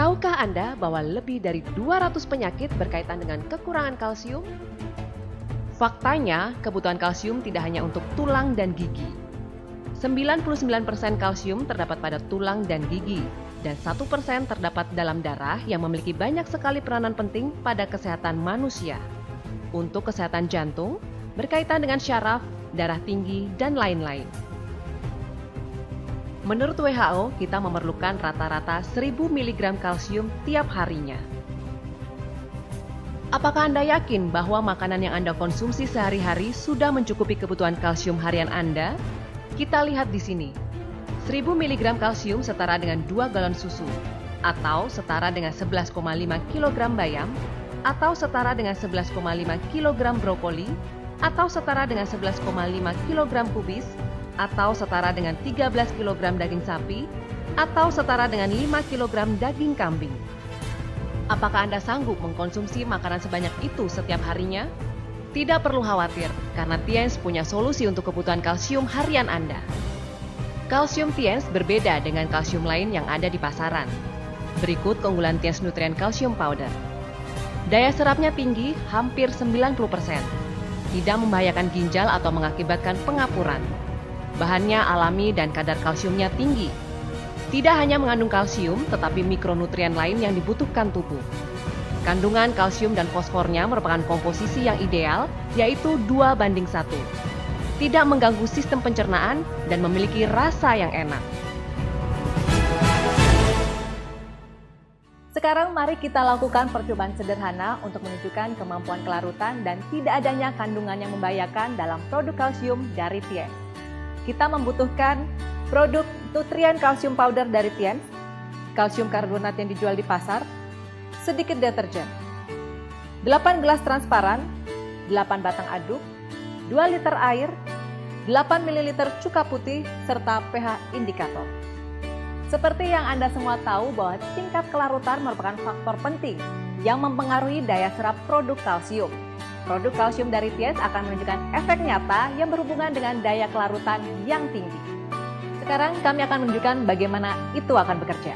Tahukah Anda bahwa lebih dari 200 penyakit berkaitan dengan kekurangan kalsium? Faktanya, kebutuhan kalsium tidak hanya untuk tulang dan gigi. 99% kalsium terdapat pada tulang dan gigi, dan 1% terdapat dalam darah yang memiliki banyak sekali peranan penting pada kesehatan manusia. Untuk kesehatan jantung, berkaitan dengan syaraf, darah tinggi, dan lain-lain. Menurut WHO, kita memerlukan rata-rata 1000 mg kalsium tiap harinya. Apakah Anda yakin bahwa makanan yang Anda konsumsi sehari-hari sudah mencukupi kebutuhan kalsium harian Anda? Kita lihat di sini. 1000 mg kalsium setara dengan 2 galon susu, atau setara dengan 11,5 kg bayam, atau setara dengan 11,5 kg brokoli, atau setara dengan 11,5 kg kubis, atau setara dengan 13 kg daging sapi, atau setara dengan 5 kg daging kambing. Apakah Anda sanggup mengkonsumsi makanan sebanyak itu setiap harinya? Tidak perlu khawatir, karena Tiens punya solusi untuk kebutuhan kalsium harian Anda. Kalsium Tiens berbeda dengan kalsium lain yang ada di pasaran. Berikut keunggulan Tiens Nutrien Calcium Powder. Daya serapnya tinggi, hampir 90%. Tidak membahayakan ginjal atau mengakibatkan pengapuran. Bahannya alami dan kadar kalsiumnya tinggi. Tidak hanya mengandung kalsium, tetapi mikronutrien lain yang dibutuhkan tubuh. Kandungan kalsium dan fosfornya merupakan komposisi yang ideal, yaitu 2:1. Tidak mengganggu sistem pencernaan dan memiliki rasa yang enak. Sekarang mari kita lakukan percobaan sederhana untuk menunjukkan kemampuan kelarutan dan tidak adanya kandungan yang membahayakan dalam produk kalsium dari Tiens. Kita membutuhkan produk Nutrien Calcium Powder dari Tiens, kalsium karbonat yang dijual di pasar, sedikit deterjen, 8 gelas transparan, 8 batang aduk, 2 liter air, 8 ml cuka putih, serta pH indikator. Seperti yang Anda semua tahu bahwa tingkat kelarutan merupakan faktor penting yang mempengaruhi daya serap produk kalsium. Produk kalsium dari Tiens akan menunjukkan efek nyata yang berhubungan dengan daya kelarutan yang tinggi. Sekarang kami akan menunjukkan bagaimana itu akan bekerja.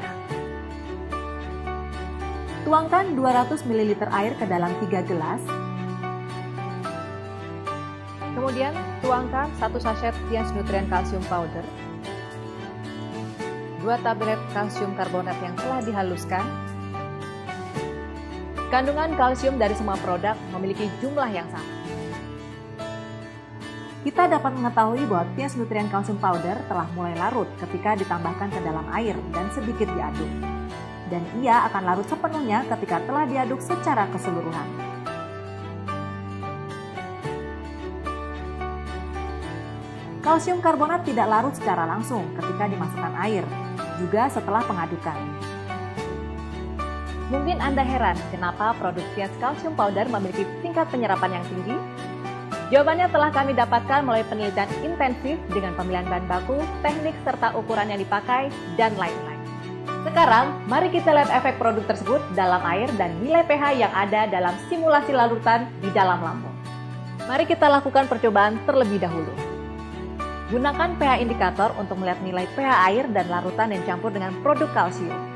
Tuangkan 200 ml air ke dalam 3 gelas. Kemudian tuangkan 1 sachet Tiens Nutrien Calcium Powder, 2 tablet kalsium karbonat yang telah dihaluskan. Kandungan kalsium dari semua produk memiliki jumlah yang sama. Kita dapat mengetahui bahwa Tiens Nutrien Calcium Powder telah mulai larut ketika ditambahkan ke dalam air dan sedikit diaduk. Dan ia akan larut sepenuhnya ketika telah diaduk secara keseluruhan. Kalsium karbonat tidak larut secara langsung ketika dimasukkan air, juga setelah pengadukan. Mungkin Anda heran kenapa produk Tiens Calcium Powder memiliki tingkat penyerapan yang tinggi? Jawabannya telah kami dapatkan melalui penelitian intensif dengan pemilihan bahan baku, teknik serta ukuran yang dipakai, dan lain-lain. Sekarang, mari kita lihat efek produk tersebut dalam air dan nilai pH yang ada dalam simulasi larutan di dalam lambung. Mari kita lakukan percobaan terlebih dahulu. Gunakan pH indikator untuk melihat nilai pH air dan larutan yang campur dengan produk kalsium.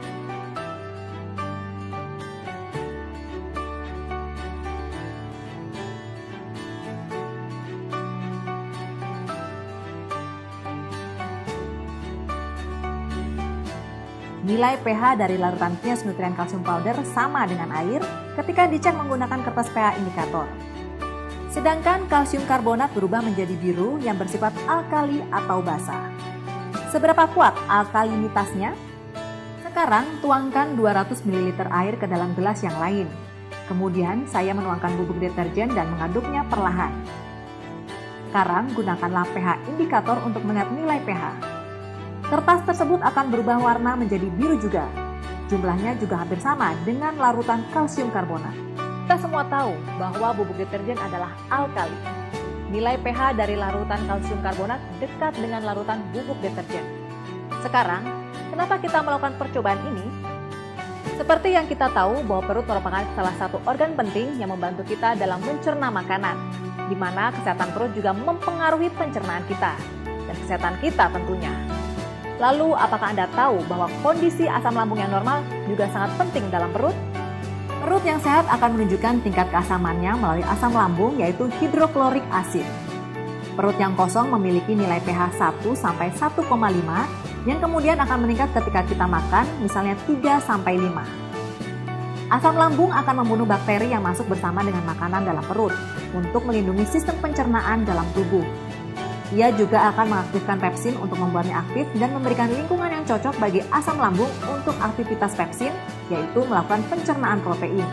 Nilai pH dari larutan Tiens Nutrien Calcium Powder sama dengan air ketika dicek menggunakan kertas pH indikator. Sedangkan kalsium karbonat berubah menjadi biru yang bersifat alkali atau basa. Seberapa kuat alkalinitasnya? Sekarang tuangkan 200 ml air ke dalam gelas yang lain. Kemudian saya menuangkan bubuk deterjen dan mengaduknya perlahan. Sekarang gunakanlah pH indikator untuk melihat nilai pH. Kertas tersebut akan berubah warna menjadi biru juga. Jumlahnya juga hampir sama dengan larutan kalsium karbonat. Kita semua tahu bahwa bubuk deterjen adalah alkali. Nilai pH dari larutan kalsium karbonat dekat dengan larutan bubuk deterjen. Sekarang, kenapa kita melakukan percobaan ini? Seperti yang kita tahu bahwa perut merupakan salah satu organ penting yang membantu kita dalam mencerna makanan, di mana kesehatan perut juga mempengaruhi pencernaan kita, dan kesehatan kita tentunya. Lalu, apakah Anda tahu bahwa kondisi asam lambung yang normal juga sangat penting dalam perut? Perut yang sehat akan menunjukkan tingkat keasamannya melalui asam lambung yaitu hidroklorik asid. Perut yang kosong memiliki nilai pH 1 sampai 1,5 yang kemudian akan meningkat ketika kita makan, misalnya 3 sampai 5. Asam lambung akan membunuh bakteri yang masuk bersama dengan makanan dalam perut untuk melindungi sistem pencernaan dalam tubuh. Ia juga akan mengaktifkan pepsin untuk membuatnya aktif dan memberikan lingkungan yang cocok bagi asam lambung untuk aktivitas pepsin, yaitu melakukan pencernaan protein.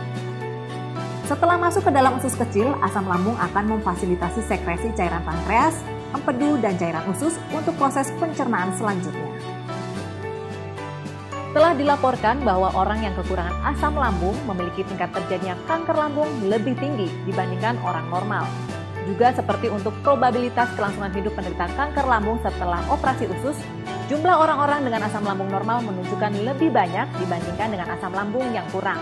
Setelah masuk ke dalam usus kecil, asam lambung akan memfasilitasi sekresi cairan pankreas, empedu, dan cairan usus untuk proses pencernaan selanjutnya. Telah dilaporkan bahwa orang yang kekurangan asam lambung memiliki tingkat terjadinya kanker lambung lebih tinggi dibandingkan orang normal. Juga seperti untuk probabilitas kelangsungan hidup penderita kanker lambung setelah operasi usus, jumlah orang-orang dengan asam lambung normal menunjukkan lebih banyak dibandingkan dengan asam lambung yang kurang.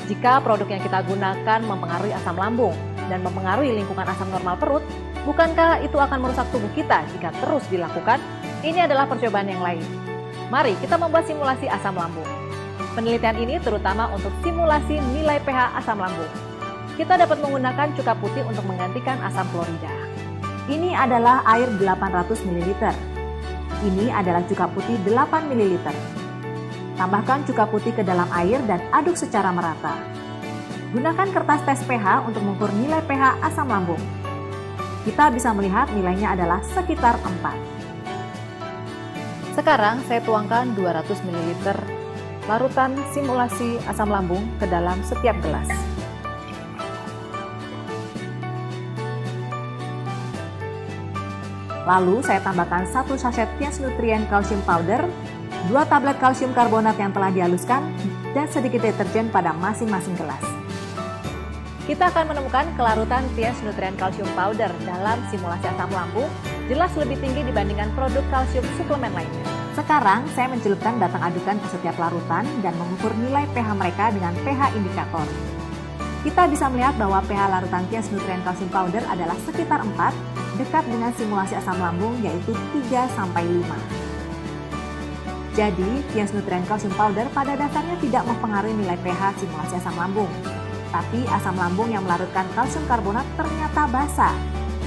Jika produk yang kita gunakan mempengaruhi asam lambung dan mempengaruhi lingkungan asam normal perut, bukankah itu akan merusak tubuh kita jika terus dilakukan? Ini adalah percobaan yang lain. Mari kita membuat simulasi asam lambung. Penelitian ini terutama untuk simulasi nilai pH asam lambung. Kita dapat menggunakan cuka putih untuk menggantikan asam klorida. Ini adalah air 800 ml. Ini adalah cuka putih 8 ml. Tambahkan cuka putih ke dalam air dan aduk secara merata. Gunakan kertas tes pH untuk mengukur nilai pH asam lambung. Kita bisa melihat nilainya adalah sekitar 4. Sekarang saya tuangkan 200 ml larutan simulasi asam lambung ke dalam setiap gelas. Lalu saya tambahkan 1 sachet Tiens Nutrien Calcium Powder, 2 tablet kalsium karbonat yang telah dihaluskan, dan sedikit deterjen pada masing-masing gelas. Kita akan menemukan kelarutan Tiens Nutrien Calcium Powder dalam simulasi asam lambung jelas lebih tinggi dibandingkan produk kalsium suplemen lainnya. Sekarang saya mencelupkan batang adukan ke setiap larutan dan mengukur nilai pH mereka dengan pH indikator. Kita bisa melihat bahwa pH larutan Tiens Nutrien Calcium Powder adalah sekitar 4, dekat dengan simulasi asam lambung yaitu 3 sampai 5. Jadi, Tiens Nutrien Calcium Powder pada dasarnya tidak mempengaruhi nilai pH simulasi asam lambung. Tapi asam lambung yang melarutkan kalsium karbonat ternyata basa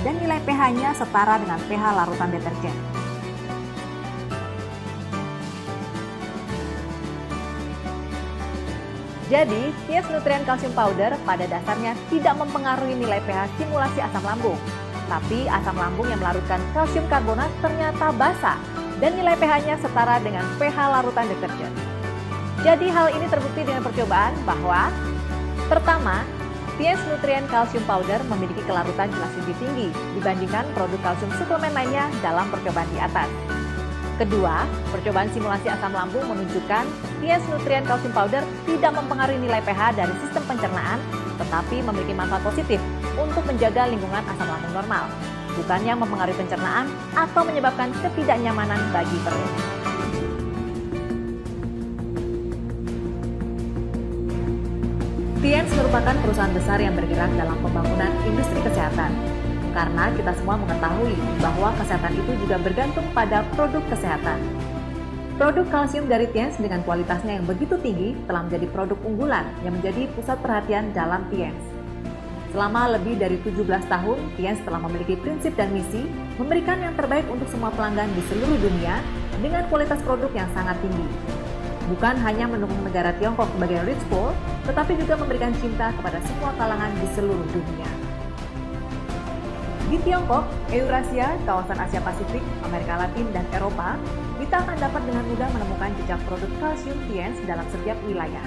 dan nilai pH-nya setara dengan pH larutan deterjen. Jadi, Tiens Nutrien Calcium Powder pada dasarnya tidak mempengaruhi nilai pH simulasi asam lambung. Tapi asam lambung yang melarutkan kalsium karbonat ternyata basa dan nilai pH-nya setara dengan pH larutan deterjen. Jadi hal ini terbukti dengan percobaan bahwa pertama, Tiens Nutrien Calcium Powder memiliki kelarutan jelas lebih tinggi dibandingkan produk kalsium suplemen lainnya dalam percobaan di atas. Kedua, percobaan simulasi asam lambung menunjukkan Tiens Nutrien Calcium Powder tidak mempengaruhi nilai pH dari sistem pencernaan, tetapi memiliki manfaat positif untuk menjaga lingkungan asam lambung normal, bukannya mempengaruhi pencernaan atau menyebabkan ketidaknyamanan bagi perut. Tiens merupakan perusahaan besar yang bergerak dalam pembangunan industri kesehatan. Karena kita semua mengetahui bahwa kesehatan itu juga bergantung pada produk kesehatan. Produk kalsium dari Tiens dengan kualitasnya yang begitu tinggi telah menjadi produk unggulan yang menjadi pusat perhatian dalam Tiens. Selama lebih dari 17 tahun, Tiens telah memiliki prinsip dan misi memberikan yang terbaik untuk semua pelanggan di seluruh dunia dengan kualitas produk yang sangat tinggi. Bukan hanya mendukung negara Tiongkok sebagai rich poor, tetapi juga memberikan cinta kepada semua kalangan di seluruh dunia. Di Tiongkok, Eurasia, kawasan Asia Pasifik, Amerika Latin, dan Eropa, kita akan dapat dengan mudah menemukan jejak produk kalsium Tiens dalam setiap wilayah.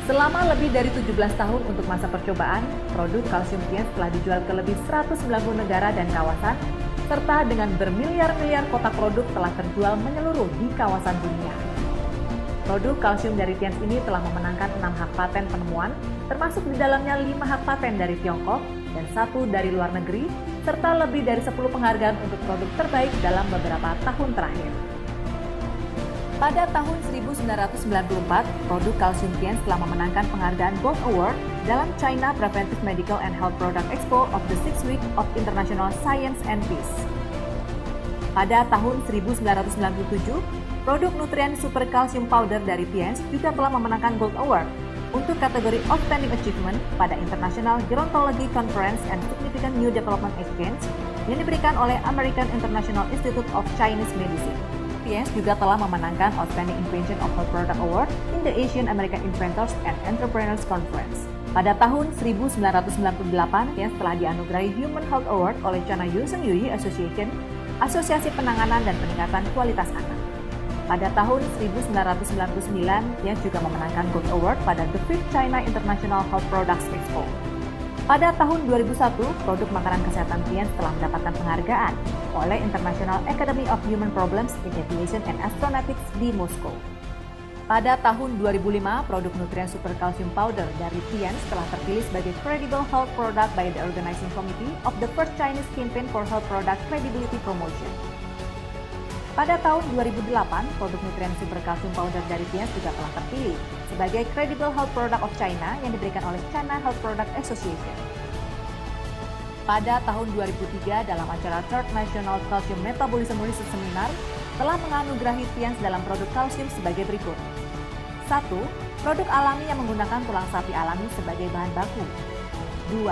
Selama lebih dari 17 tahun untuk masa percobaan, produk kalsium Tiens telah dijual ke lebih 190 negara dan kawasan, serta dengan bermiliar-miliar kotak produk telah terjual menyeluruh di kawasan dunia. Produk kalsium dari Tiens ini telah memenangkan 6 hak paten penemuan, termasuk di dalamnya 5 hak paten dari Tiongkok dan 1 dari luar negeri, serta lebih dari 10 penghargaan untuk produk terbaik dalam beberapa tahun terakhir. Pada tahun 1994, produk kalsium Tiens telah memenangkan penghargaan Gold Award dalam China Preventive Medical and Health Product Expo of the 6th Week of International Science and Peace. Pada tahun 1997, Produk nutrien super kalsium powder dari Tiens juga telah memenangkan Gold Award untuk kategori Outstanding Achievement pada International Gerontology Conference and Significant New Development Exchange yang diberikan oleh American International Institute of Chinese Medicine. Tiens juga telah memenangkan Outstanding Invention of Health Product Award in the Asian American Inventors and Entrepreneurs Conference. Pada tahun 1998, Tiens telah dianugerahi Human Health Award oleh China Yusen Yuyi Association, Asosiasi Penanganan dan Peningkatan Kualitas Anak. Pada tahun 1999, Tiens juga memenangkan Gold Award pada The 5th China International Health Products Expo. Pada tahun 2001, produk makanan kesehatan Tiens telah mendapatkan penghargaan oleh International Academy of Human Problems in Aviation and Astronautics di Moskow. Pada tahun 2005, produk nutrien super calcium powder dari Tiens telah terpilih sebagai Credible Health Product by the Organizing Committee of the First Chinese Campaign for Health Product Credibility Promotion. Pada tahun 2008, produk nutrien super calcium powder dari Tiens juga telah terpilih sebagai Credible Health Product of China yang diberikan oleh China Health Product Association. Pada tahun 2003, dalam acara Third National Calcium Metabolism Research Seminar, telah menganugerahi Tiens dalam produk kalsium sebagai berikut. 1. Produk alami yang menggunakan tulang sapi alami sebagai bahan baku. 2.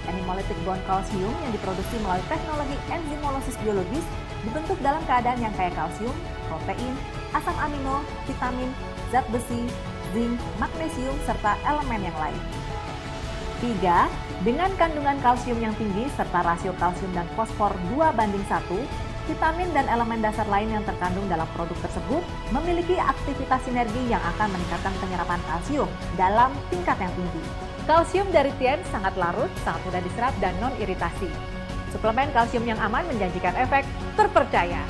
Animalytic bone calcium yang diproduksi melalui teknologi enzimolosis biologis dibentuk dalam keadaan yang kaya kalsium, protein, asam amino, vitamin, zat besi, zinc, magnesium, serta elemen yang lain. 3. Dengan kandungan kalsium yang tinggi serta rasio kalsium dan fosfor 2:1, vitamin dan elemen dasar lain yang terkandung dalam produk tersebut memiliki aktivitas sinergi yang akan meningkatkan penyerapan kalsium dalam tingkat yang tinggi. Kalsium dari Tiens sangat larut, sangat mudah diserap, dan non-iritasi. Suplemen kalsium yang aman menjanjikan efek terpercaya.